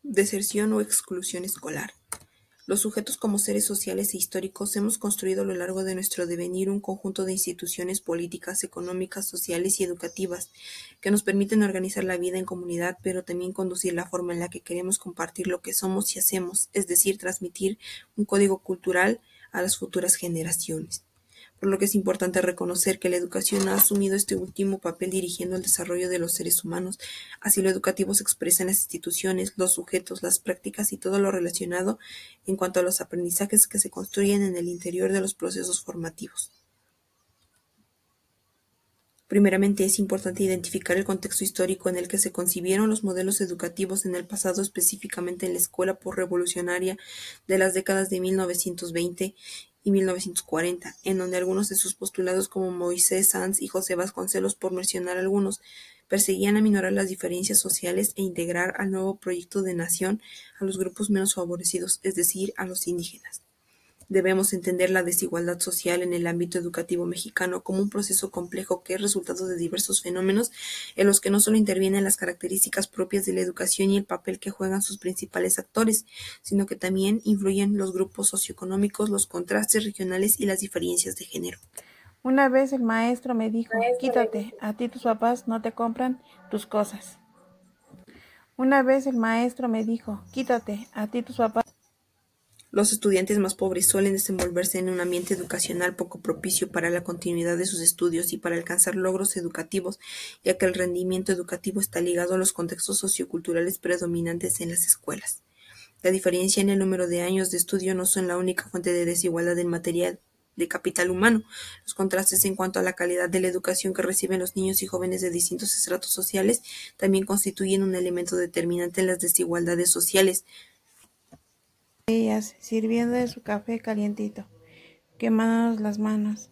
Deserción o exclusión escolar. Los sujetos como seres sociales e históricos hemos construido a lo largo de nuestro devenir un conjunto de instituciones políticas, económicas, sociales y educativas que nos permiten organizar la vida en comunidad, pero también conducir la forma en la que queremos compartir lo que somos y hacemos, es decir, transmitir un código cultural a las futuras generaciones. Por lo que es importante reconocer que la educación ha asumido este último papel dirigiendo el desarrollo de los seres humanos. Así, lo educativo se expresa en las instituciones, los sujetos, las prácticas y todo lo relacionado en cuanto a los aprendizajes que se construyen en el interior de los procesos formativos. Primeramente, es importante identificar el contexto histórico en el que se concibieron los modelos educativos en el pasado, específicamente en la escuela posrevolucionaria de las décadas de 1920 y 1940, en donde algunos de sus postulados, como Moisés Sanz y José Vasconcelos, por mencionar algunos, perseguían aminorar las diferencias sociales e integrar al nuevo proyecto de nación a los grupos menos favorecidos, es decir, a los indígenas. Debemos entender la desigualdad social en el ámbito educativo mexicano como un proceso complejo que es resultado de diversos fenómenos en los que no solo intervienen las características propias de la educación y el papel que juegan sus principales actores, sino que también influyen los grupos socioeconómicos, los contrastes regionales y las diferencias de género. Una vez el maestro me dijo, quítate, a ti tus papás no te compran tus cosas. Una vez el maestro me dijo, quítate, a ti tus papás. Los estudiantes más pobres suelen desenvolverse en un ambiente educacional poco propicio para la continuidad de sus estudios y para alcanzar logros educativos, ya que el rendimiento educativo está ligado a los contextos socioculturales predominantes en las escuelas. La diferencia en el número de años de estudio no son la única fuente de desigualdad en materia de capital humano. Los contrastes en cuanto a la calidad de la educación que reciben los niños y jóvenes de distintos estratos sociales también constituyen un elemento determinante en las desigualdades sociales. Ellas, sirviendo de su café calientito, quemándonos las manos,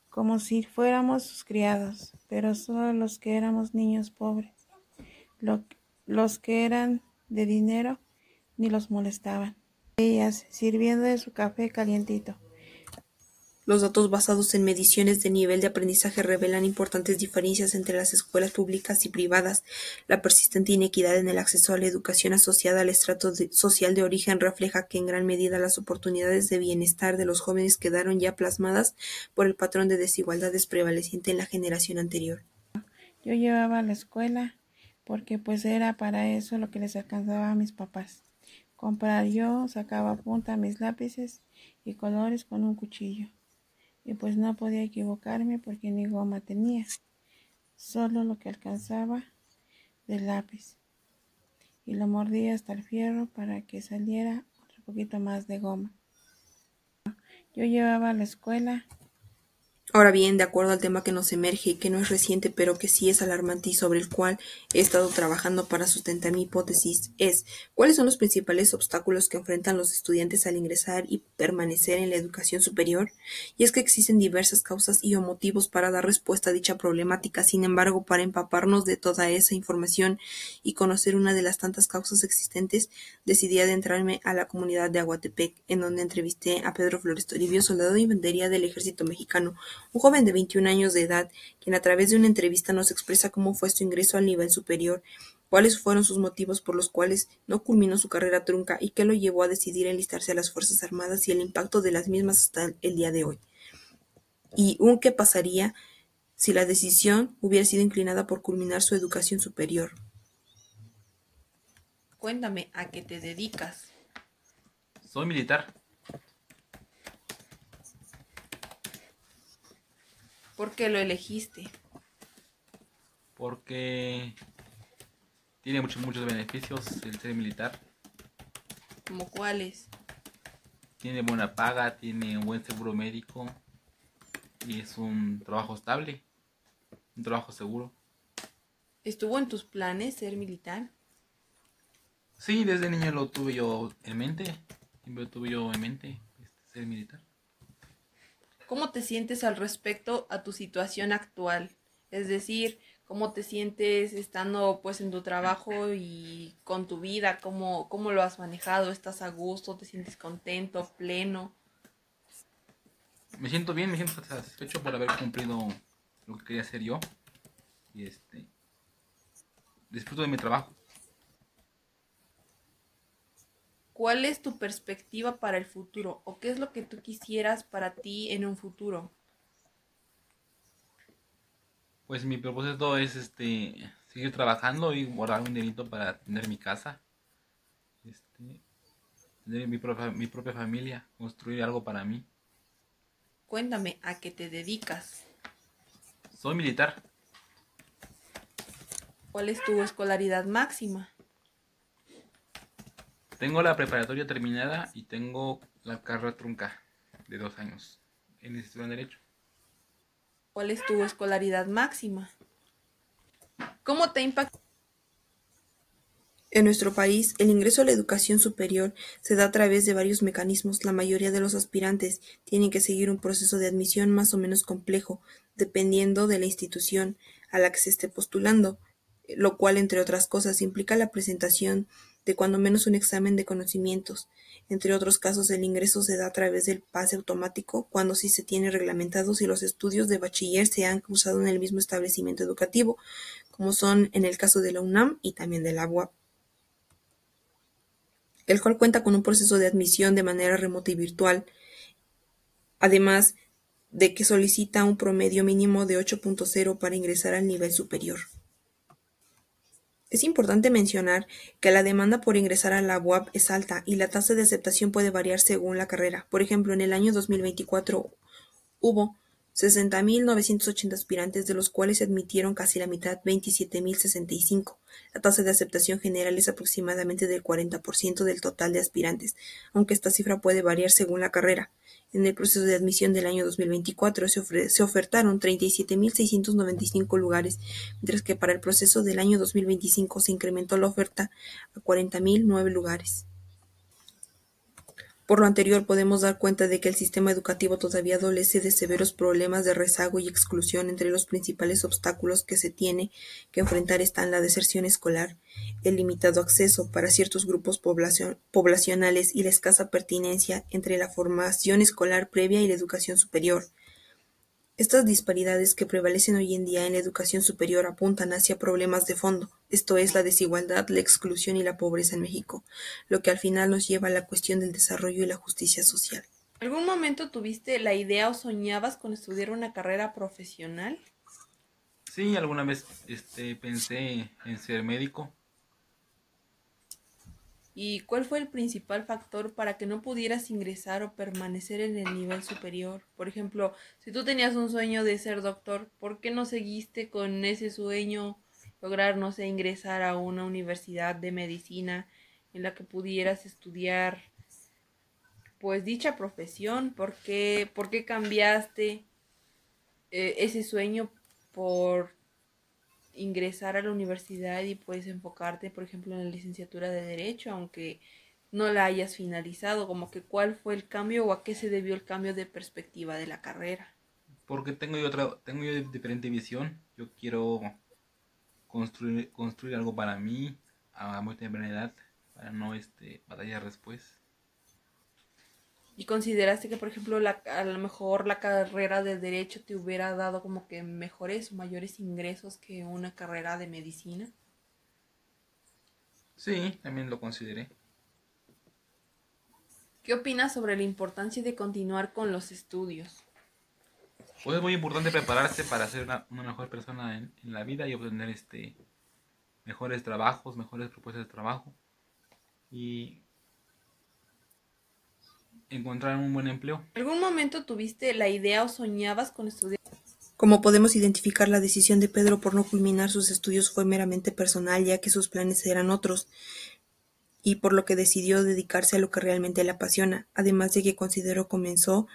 como si fuéramos sus criados, pero solo los que éramos niños pobres. Los que eran de dinero ni los molestaban. Ellas, sirviendo de su café calientito. Los datos basados en mediciones de nivel de aprendizaje revelan importantes diferencias entre las escuelas públicas y privadas. La persistente inequidad en el acceso a la educación asociada al estrato social de origen refleja que en gran medida las oportunidades de bienestar de los jóvenes quedaron ya plasmadas por el patrón de desigualdades prevaleciente en la generación anterior. Yo llevaba a la escuela porque pues era para eso lo que les alcanzaba a mis papás. Comprar yo, sacaba punta mis lápices y colores con un cuchillo. Y pues no podía equivocarme porque ni goma tenía, solo lo que alcanzaba del lápiz. Y lo mordía hasta el fierro para que saliera otro poquito más de goma. Yo llevaba a la escuela. Ahora bien, de acuerdo al tema que nos emerge, que no es reciente pero que sí es alarmante y sobre el cual he estado trabajando para sustentar mi hipótesis, es ¿cuáles son los principales obstáculos que enfrentan los estudiantes al ingresar y permanecer en la educación superior? Y es que existen diversas causas y o motivos para dar respuesta a dicha problemática. Sin embargo, para empaparnos de toda esa información y conocer una de las tantas causas existentes, decidí adentrarme a la comunidad de Aguatepec, en donde entrevisté a Pedro Flores Toribio, soldado de infantería del Ejército Mexicano, un joven de 21 años de edad, quien a través de una entrevista nos expresa cómo fue su ingreso al nivel superior, cuáles fueron sus motivos por los cuales no culminó su carrera trunca y qué lo llevó a decidir enlistarse a las Fuerzas Armadas y el impacto de las mismas hasta el día de hoy. Y un qué pasaría si la decisión hubiera sido inclinada por culminar su educación superior. Cuéntame, ¿a qué te dedicas? Soy militar. ¿Por qué lo elegiste? Porque tiene muchos beneficios el ser militar. ¿Cómo cuáles? Tiene buena paga, tiene un buen seguro médico y es un trabajo estable, un trabajo seguro. ¿Estuvo en tus planes ser militar? Sí, desde niño lo tuve yo en mente, siempre lo tuve yo en mente, ser militar. ¿Cómo te sientes al respecto a tu situación actual? Es decir, ¿cómo te sientes estando pues en tu trabajo y con tu vida? ¿Cómo lo has manejado? ¿Estás a gusto? ¿Te sientes contento, pleno? Me siento bien, me siento satisfecho por haber cumplido lo que quería hacer yo y disfruto de mi trabajo. ¿Cuál es tu perspectiva para el futuro? ¿O qué es lo que tú quisieras para ti en un futuro? Pues mi propósito es seguir trabajando y guardar un dinerito para tener mi casa, este, tener mi propia familia, construir algo para mí. Cuéntame, ¿a qué te dedicas? Soy militar. ¿Cuál es tu escolaridad máxima? Tengo la preparatoria terminada y tengo la carrera trunca de 2 años en licenciatura en Derecho. ¿Cuál es tu escolaridad máxima? ¿Cómo te impacta? En nuestro país, el ingreso a la educación superior se da a través de varios mecanismos. La mayoría de los aspirantes tienen que seguir un proceso de admisión más o menos complejo, dependiendo de la institución a la que se esté postulando, lo cual, entre otras cosas, implica la presentación de cuando menos un examen de conocimientos. Entre otros casos, el ingreso se da a través del pase automático, cuando sí se tiene reglamentado si los estudios de bachiller se han cursado en el mismo establecimiento educativo, como son en el caso de la UNAM y también de la UAP, el cual cuenta con un proceso de admisión de manera remota y virtual, además de que solicita un promedio mínimo de 8.0 para ingresar al nivel superior. Es importante mencionar que la demanda por ingresar a la UAP es alta y la tasa de aceptación puede variar según la carrera. Por ejemplo, en el año 2024 hubo 60.980 aspirantes, de los cuales se admitieron casi la mitad, 27.065. La tasa de aceptación general es aproximadamente del 40% del total de aspirantes, aunque esta cifra puede variar según la carrera. En el proceso de admisión del año 2024 se ofertaron 37.695 lugares, mientras que para el proceso del año 2025 se incrementó la oferta a 40.009 lugares. Por lo anterior, podemos dar cuenta de que el sistema educativo todavía adolece de severos problemas de rezago y exclusión. Entre los principales obstáculos que se tiene que enfrentar están la deserción escolar, el limitado acceso para ciertos grupos poblacionales y la escasa pertinencia entre la formación escolar previa y la educación superior. Estas disparidades que prevalecen hoy en día en la educación superior apuntan hacia problemas de fondo, esto es, la desigualdad, la exclusión y la pobreza en México, lo que al final nos lleva a la cuestión del desarrollo y la justicia social. ¿Algún momento tuviste la idea o soñabas con estudiar una carrera profesional? Sí, alguna vez pensé en ser médico. ¿Y cuál fue el principal factor para que no pudieras ingresar o permanecer en el nivel superior? Por ejemplo, si tú tenías un sueño de ser doctor, ¿por qué no seguiste con ese sueño, lograr, no sé, ingresar a una universidad de medicina en la que pudieras estudiar pues dicha profesión? ¿Por qué cambiaste ese sueño por ingresar a la universidad y pues enfocarte, por ejemplo, en la licenciatura de Derecho, aunque no la hayas finalizado? Como que cuál fue el cambio o a qué se debió el cambio de perspectiva de la carrera? Porque tengo yo diferente visión. Yo quiero construir algo para mí a muy temprana edad, para no batallar después. ¿Y consideraste que, por ejemplo, a lo mejor la carrera de Derecho te hubiera dado como que mejores o mayores ingresos que una carrera de medicina? Sí, también lo consideré. ¿Qué opinas sobre la importancia de continuar con los estudios? Pues es muy importante prepararse para ser una mejor persona en la vida y obtener mejores trabajos, mejores propuestas de trabajo y encontrar un buen empleo. ¿Algún momento tuviste la idea o soñabas con estudiar? Como podemos identificar, la decisión de Pedro por no culminar sus estudios fue meramente personal, ya que sus planes eran otros, y por lo que decidió dedicarse a lo que realmente le apasiona, además de que consideró comenzó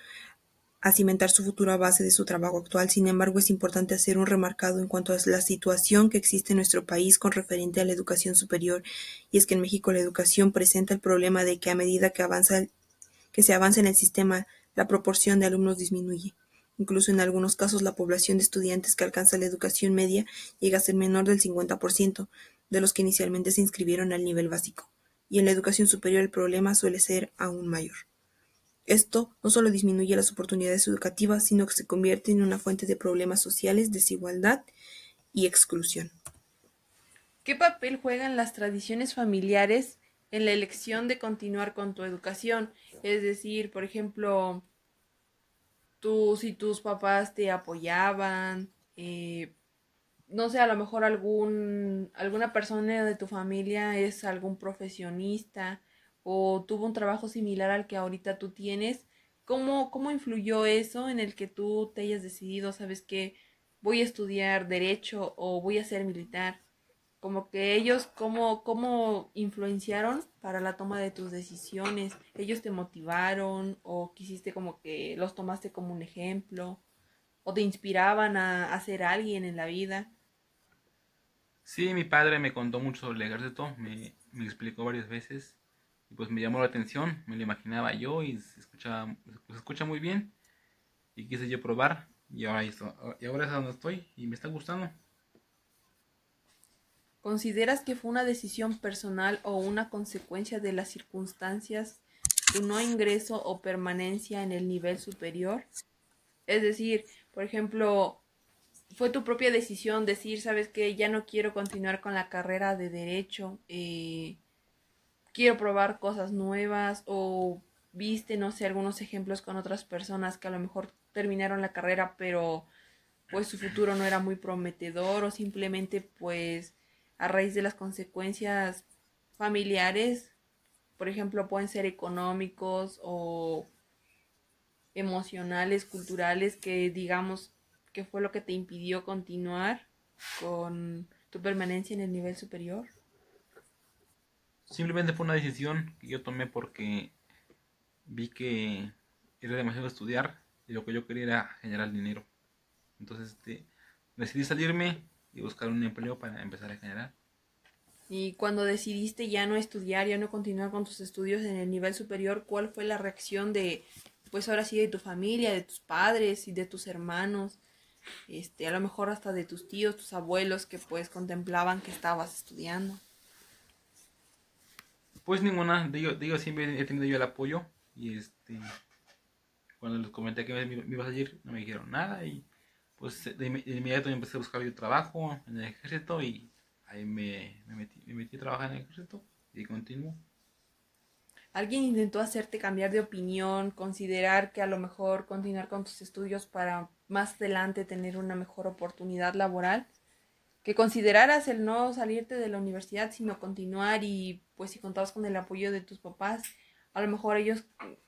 a cimentar su futuro a base de su trabajo actual. Sin embargo, es importante hacer un remarcado en cuanto a la situación que existe en nuestro país con referente a la educación superior, y es que en México la educación presenta el problema de que a medida que se avanza en el sistema, la proporción de alumnos disminuye. Incluso en algunos casos la población de estudiantes que alcanza la educación media llega a ser menor del 50% de los que inicialmente se inscribieron al nivel básico, y en la educación superior el problema suele ser aún mayor. Esto no solo disminuye las oportunidades educativas, sino que se convierte en una fuente de problemas sociales, desigualdad y exclusión. ¿Qué papel juegan las tradiciones familiares en la elección de continuar con tu educación. Es decir, por ejemplo, si tus papás te apoyaban, no sé, a lo mejor alguna persona de tu familia es algún profesionista o tuvo un trabajo similar al que ahorita tú tienes. ¿Cómo influyó eso en el que tú te hayas decidido, sabes que voy a estudiar derecho o voy a ser militar? Como que ellos, ¿cómo influenciaron para la toma de tus decisiones? ¿Ellos te motivaron o quisiste como que los tomaste como un ejemplo o te inspiraban a ser alguien en la vida? Sí, mi padre me contó mucho sobre el ejército, me explicó varias veces y pues me llamó la atención, me lo imaginaba yo y se escucha muy bien y quise yo probar y ahora es a donde estoy y me está gustando. ¿Consideras que fue una decisión personal o una consecuencia de las circunstancias tu no ingreso o permanencia en el nivel superior? Es decir, por ejemplo, fue tu propia decisión decir, sabes que ya no quiero continuar con la carrera de derecho, quiero probar cosas nuevas o viste, no sé, algunos ejemplos con otras personas que a lo mejor terminaron la carrera, pero pues su futuro no era muy prometedor o simplemente pues a raíz de las consecuencias familiares, por ejemplo, pueden ser económicos o emocionales, culturales, que digamos que fue lo que te impidió continuar con tu permanencia en el nivel superior. Simplemente fue una decisión que yo tomé porque vi que era demasiado estudiar y lo que yo quería era generar dinero. Entonces decidí salirme y buscar un empleo para empezar a generar. Y cuando decidiste ya no estudiar, ya no continuar con tus estudios en el nivel superior, ¿cuál fue la reacción de, pues ahora sí, de tu familia, de tus padres y de tus hermanos? A lo mejor hasta de tus tíos, tus abuelos que pues contemplaban que estabas estudiando. Pues ninguna, digo siempre he tenido yo el apoyo y cuando les comenté que me iba a salir no me dijeron nada y pues de inmediato empecé a buscar yo trabajo en el ejército y ahí me metí a trabajar en el ejército y continuo. ¿Alguien intentó hacerte cambiar de opinión, considerar que a lo mejor continuar con tus estudios para más adelante tener una mejor oportunidad laboral? Que consideraras el no salirte de la universidad, sino continuar y pues si contabas con el apoyo de tus papás, a lo mejor ellos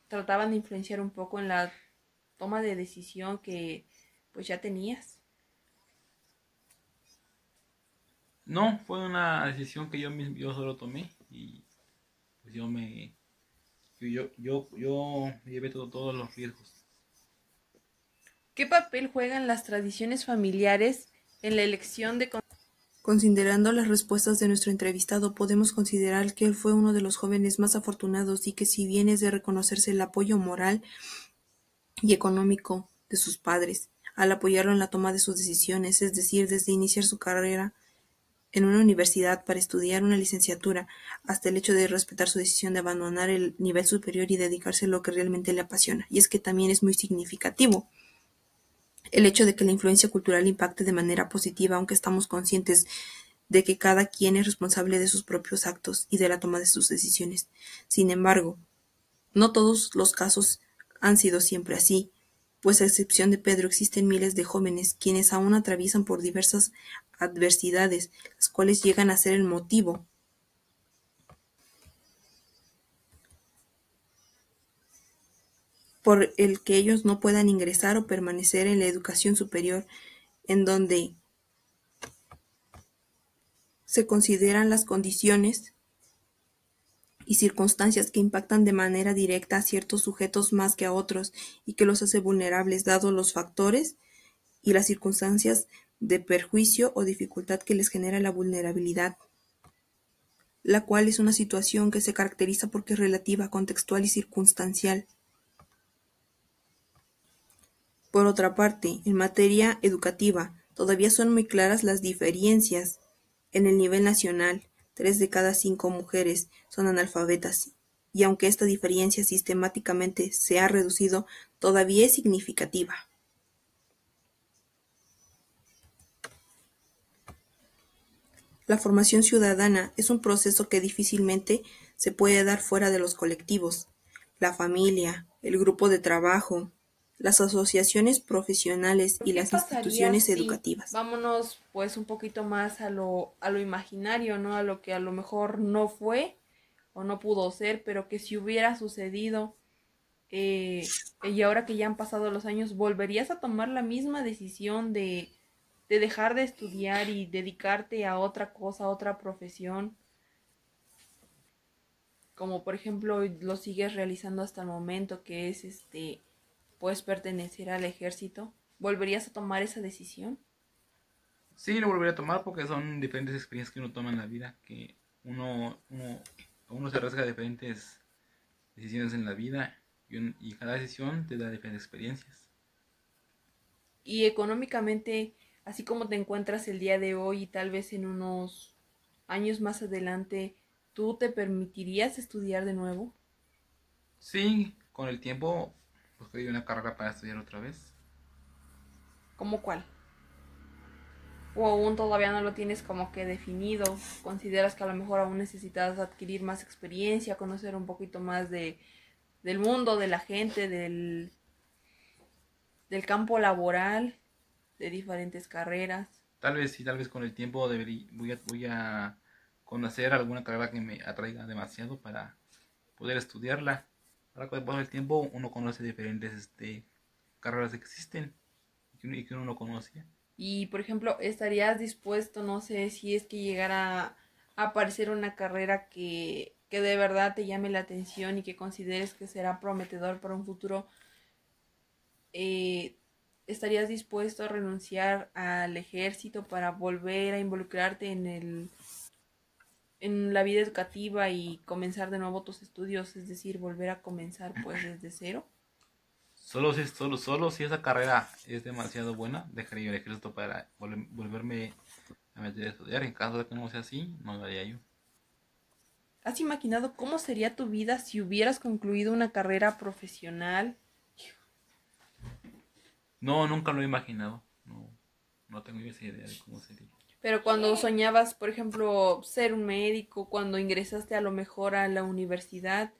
trataban de influenciar un poco en la toma de decisión que pues ya tenías. No, fue una decisión que yo solo tomé y pues yo llevé todos los riesgos. ¿Qué papel juegan las tradiciones familiares en la elección de... Considerando las respuestas de nuestro entrevistado, podemos considerar que él fue uno de los jóvenes más afortunados y que si bien es de reconocerse el apoyo moral y económico de sus padres, al apoyarlo en la toma de sus decisiones, es decir, desde iniciar su carrera en una universidad para estudiar una licenciatura, hasta el hecho de respetar su decisión de abandonar el nivel superior y dedicarse a lo que realmente le apasiona. Y es que también es muy significativo el hecho de que la influencia cultural impacte de manera positiva, aunque estamos conscientes de que cada quien es responsable de sus propios actos y de la toma de sus decisiones. Sin embargo, no todos los casos han sido siempre así, pues a excepción de Pedro existen miles de jóvenes quienes aún atraviesan por diversas adversidades, las cuales llegan a ser el motivo por el que ellos no puedan ingresar o permanecer en la educación superior, en donde se consideran las condiciones y circunstancias que impactan de manera directa a ciertos sujetos más que a otros y que los hace vulnerables dados los factores y las circunstancias de perjuicio o dificultad que les genera la vulnerabilidad, la cual es una situación que se caracteriza porque es relativa, contextual y circunstancial. Por otra parte, en materia educativa, todavía son muy claras las diferencias. En el nivel nacional, 3 de cada 5 mujeres son analfabetas, y aunque esta diferencia sistemáticamente se ha reducido, todavía es significativa. La formación ciudadana es un proceso que difícilmente se puede dar fuera de los colectivos, la familia, el grupo de trabajo, las asociaciones profesionales y ¿Qué las pasaría instituciones si educativas. vámonos pues un poquito más a lo imaginario, ¿no? A lo que a lo mejor no fue o no pudo ser, pero que si hubiera sucedido y ahora que ya han pasado los años, ¿volverías a tomar la misma decisión de dejar de estudiar y dedicarte a otra cosa, a otra profesión? Como por ejemplo lo sigues realizando hasta el momento, que es puedes pertenecer al ejército. ¿Volverías a tomar esa decisión? Sí, lo volvería a tomar porque son diferentes experiencias que uno toma en la vida, que uno se arriesga a diferentes decisiones en la vida y cada decisión te da diferentes experiencias. Y económicamente, así como te encuentras el día de hoy y tal vez en unos años más adelante, ¿tú te permitirías estudiar de nuevo? Sí, con el tiempo buscaría una carrera para estudiar otra vez. ¿Cómo cuál? ¿O aún todavía no lo tienes como que definido? ¿Consideras que a lo mejor aún necesitas adquirir más experiencia, conocer un poquito más del mundo, de la gente, del campo laboral, de diferentes carreras? Tal vez sí, tal vez con el tiempo voy a conocer alguna carrera que me atraiga demasiado para poder estudiarla. Ahora con el paso del tiempo uno conoce diferentes carreras que existen y que uno no conocía. Y, por ejemplo, ¿estarías dispuesto, no sé, si es que llegara a aparecer una carrera que de verdad te llame la atención y que consideres que será prometedor para un futuro? eh, ¿Estarías dispuesto a renunciar al ejército para volver a involucrarte en la vida educativa y comenzar de nuevo tus estudios, es decir, volver a comenzar pues desde cero? Solo si esa carrera es demasiado buena, dejaría el ejército para volverme a meter a estudiar. En caso de que no sea así, no lo haría yo. ¿Has imaginado cómo sería tu vida si hubieras concluido una carrera profesional? No, nunca lo he imaginado. No, no tengo esa idea de cómo sería. Pero cuando soñabas, por ejemplo, ser un médico, cuando ingresaste a lo mejor a la universidad,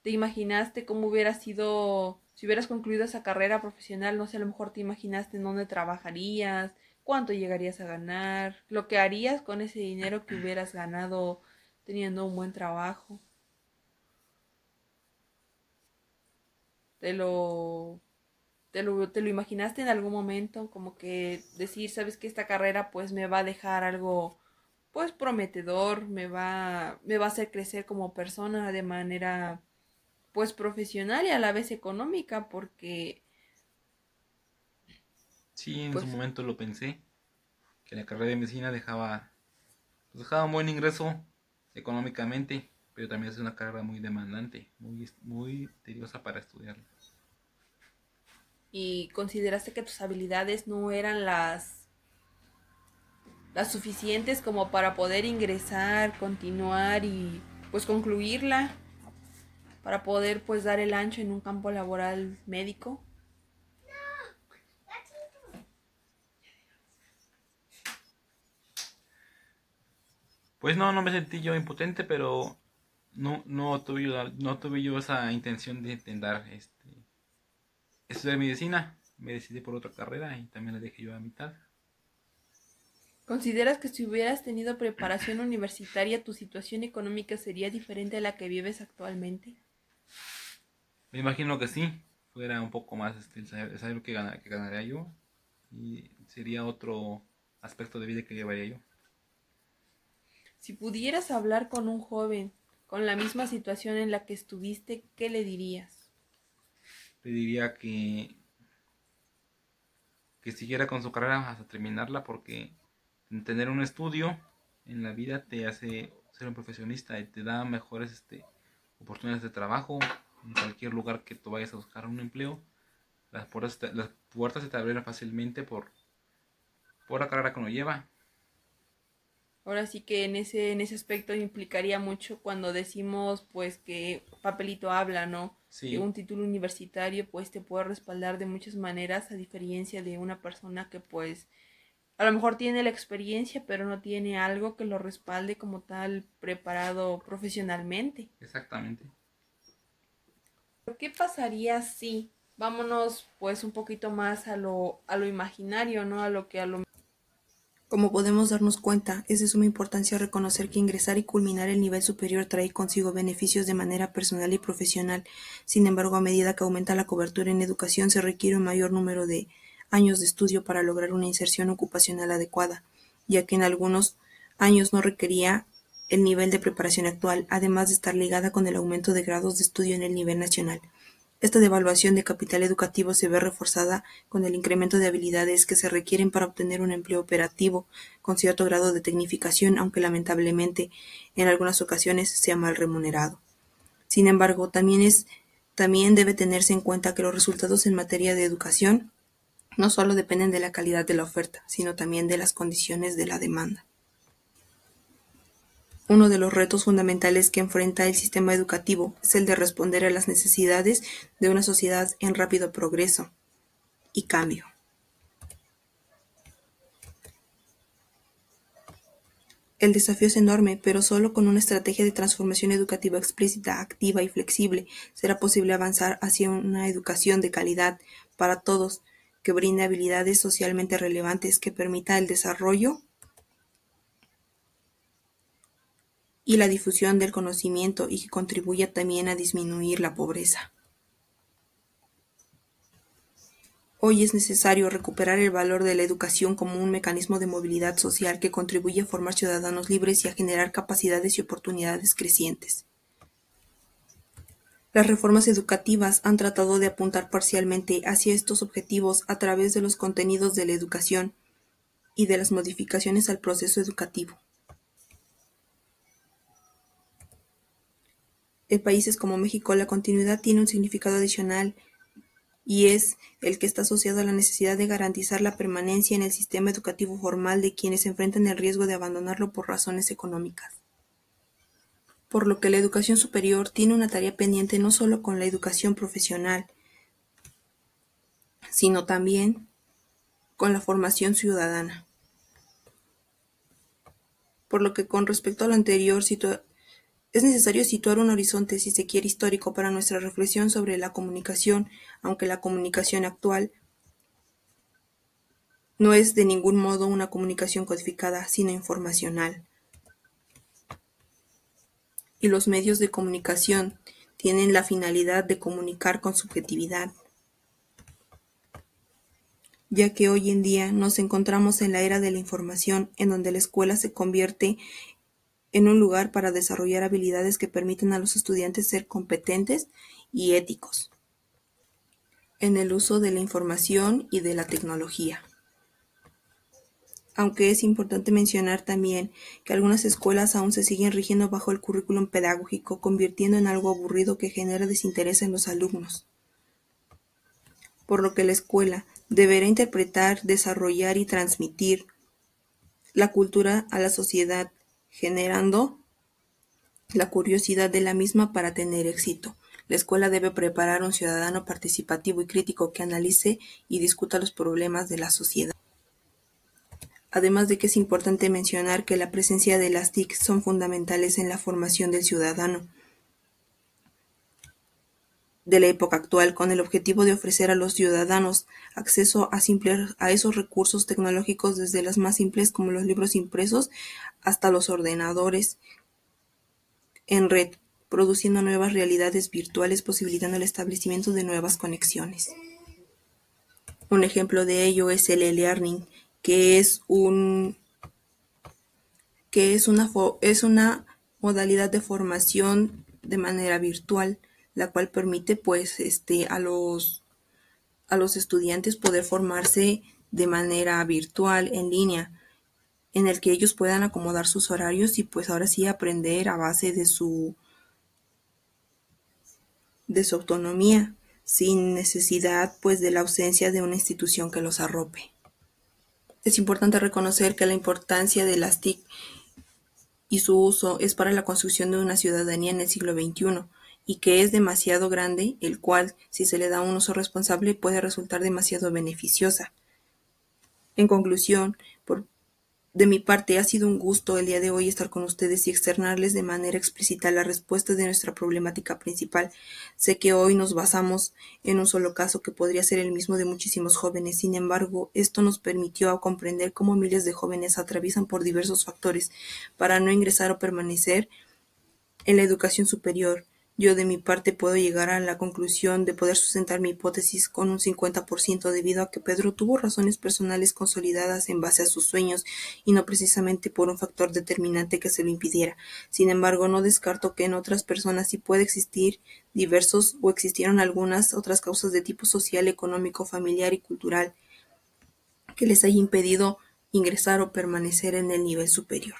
¿te imaginaste cómo hubiera sido si hubieras concluido esa carrera profesional? No sé, a lo mejor te imaginaste en dónde trabajarías, cuánto llegarías a ganar, lo que harías con ese dinero que hubieras ganado teniendo un buen trabajo. ¿Te lo, te lo imaginaste en algún momento? Como que decir, sabes que esta carrera pues me va a dejar algo pues prometedor, me va a hacer crecer como persona de manera pues profesional y a la vez económica, porque Sí, en su pues momento lo pensé, que la carrera de medicina dejaba un buen ingreso económicamente, pero también es una carrera muy demandante, muy tediosa para estudiarla. y consideraste que tus habilidades no eran las suficientes como para poder ingresar, continuar y pues concluirla, para poder pues dar el ancho en un campo laboral médico. Pues no, no me sentí yo impotente, pero no tuve yo esa intención de intentar estudiar medicina. Me decidí por otra carrera y también la dejé yo a mitad. ¿Consideras que si hubieras tenido preparación universitaria tu situación económica sería diferente a la que vives actualmente? Me imagino que sí, fuera un poco más el saber que ganaría yo y sería otro aspecto de vida que llevaría yo. Si pudieras hablar con un joven con la misma situación en la que estuviste, ¿qué le dirías? Le diría que siguiera con su carrera hasta terminarla porque tener un estudio en la vida te hace ser un profesionista y te da mejores oportunidades de trabajo en cualquier lugar que tú vayas a buscar un empleo. Las puertas se te abren fácilmente por la carrera que uno lleva. Ahora sí que en ese aspecto implicaría mucho cuando decimos pues que papelito habla, ¿no? Que Sí, un título universitario pues te puede respaldar de muchas maneras a diferencia de una persona que pues A lo mejor tiene la experiencia, pero no tiene algo que lo respalde como tal preparado profesionalmente. Exactamente. ¿Qué pasaría si, vámonos pues un poquito más a lo imaginario, ¿no? Como podemos darnos cuenta, es de suma importancia reconocer que ingresar y culminar el nivel superior trae consigo beneficios de manera personal y profesional. Sin embargo, a medida que aumenta la cobertura en educación, se requiere un mayor número de años de estudio para lograr una inserción ocupacional adecuada, ya que en algunos años no requería el nivel de preparación actual, además de estar ligada con el aumento de grados de estudio en el nivel nacional. Esta devaluación de capital educativo se ve reforzada con el incremento de habilidades que se requieren para obtener un empleo operativo con cierto grado de tecnificación, aunque lamentablemente en algunas ocasiones sea mal remunerado. Sin embargo, también debe tenerse en cuenta que los resultados en materia de educación no solo dependen de la calidad de la oferta, sino también de las condiciones de la demanda. Uno de los retos fundamentales que enfrenta el sistema educativo es el de responder a las necesidades de una sociedad en rápido progreso y cambio. El desafío es enorme, pero solo con una estrategia de transformación educativa explícita, activa y flexible será posible avanzar hacia una educación de calidad para todos, que brinde habilidades socialmente relevantes, que permita el desarrollo y la difusión del conocimiento y que contribuya también a disminuir la pobreza. Hoy es necesario recuperar el valor de la educación como un mecanismo de movilidad social que contribuye a formar ciudadanos libres y a generar capacidades y oportunidades crecientes. Las reformas educativas han tratado de apuntar parcialmente hacia estos objetivos a través de los contenidos de la educación y de las modificaciones al proceso educativo. En países como México, la continuidad tiene un significado adicional y es el que está asociado a la necesidad de garantizar la permanencia en el sistema educativo formal de quienes enfrentan el riesgo de abandonarlo por razones económicas. Por lo que la educación superior tiene una tarea pendiente no solo con la educación profesional, sino también con la formación ciudadana. Por lo que con respecto a lo anterior, es necesario situar un horizonte, si se quiere, histórico para nuestra reflexión sobre la comunicación, aunque la comunicación actual no es de ningún modo una comunicación codificada, sino informacional. Y los medios de comunicación tienen la finalidad de comunicar con subjetividad, ya que hoy en día nos encontramos en la era de la información, en donde la escuela se convierte en un lugar para desarrollar habilidades que permiten a los estudiantes ser competentes y éticos en el uso de la información y de la tecnología. Aunque es importante mencionar también que algunas escuelas aún se siguen rigiendo bajo el currículum pedagógico, convirtiendo en algo aburrido que genera desinterés en los alumnos. Por lo que la escuela deberá interpretar, desarrollar y transmitir la cultura a la sociedad, generando la curiosidad de la misma para tener éxito. La escuela debe preparar un ciudadano participativo y crítico que analice y discuta los problemas de la sociedad. Además de que es importante mencionar que la presencia de las TIC son fundamentales en la formación del ciudadano de la época actual, con el objetivo de ofrecer a los ciudadanos acceso a esos recursos tecnológicos, desde las más simples como los libros impresos hasta los ordenadores en red, produciendo nuevas realidades virtuales, posibilitando el establecimiento de nuevas conexiones. Un ejemplo de ello es el e-learning, que es una modalidad de formación de manera virtual, la cual permite pues a los estudiantes poder formarse de manera virtual en línea, en el que ellos puedan acomodar sus horarios y pues ahora sí aprender a base de su autonomía, sin necesidad pues de la ausencia de una institución que los arrope. Es importante reconocer que la importancia de las TIC y su uso es para la construcción de una ciudadanía en el siglo XXI, y que es demasiado grande, el cual, si se le da un uso responsable, puede resultar demasiado beneficiosa. En conclusión, por De mi parte, ha sido un gusto el día de hoy estar con ustedes y externarles de manera explícita la respuesta de nuestra problemática principal. Sé que hoy nos basamos en un solo caso que podría ser el mismo de muchísimos jóvenes. Sin embargo, esto nos permitió comprender cómo miles de jóvenes atraviesan por diversos factores para no ingresar o permanecer en la educación superior. Yo de mi parte puedo llegar a la conclusión de poder sustentar mi hipótesis con un 50% debido a que Pedro tuvo razones personales consolidadas en base a sus sueños y no precisamente por un factor determinante que se lo impidiera. Sin embargo, no descarto que en otras personas sí puede existir diversos o existieron algunas otras causas de tipo social, económico, familiar y cultural que les haya impedido ingresar o permanecer en el nivel superior.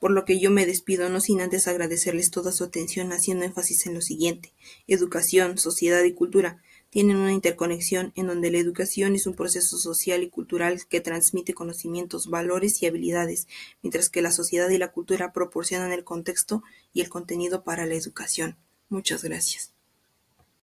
Por lo que yo me despido, no sin antes agradecerles toda su atención, haciendo énfasis en lo siguiente: educación, sociedad y cultura tienen una interconexión en donde la educación es un proceso social y cultural que transmite conocimientos, valores y habilidades, mientras que la sociedad y la cultura proporcionan el contexto y el contenido para la educación. Muchas gracias.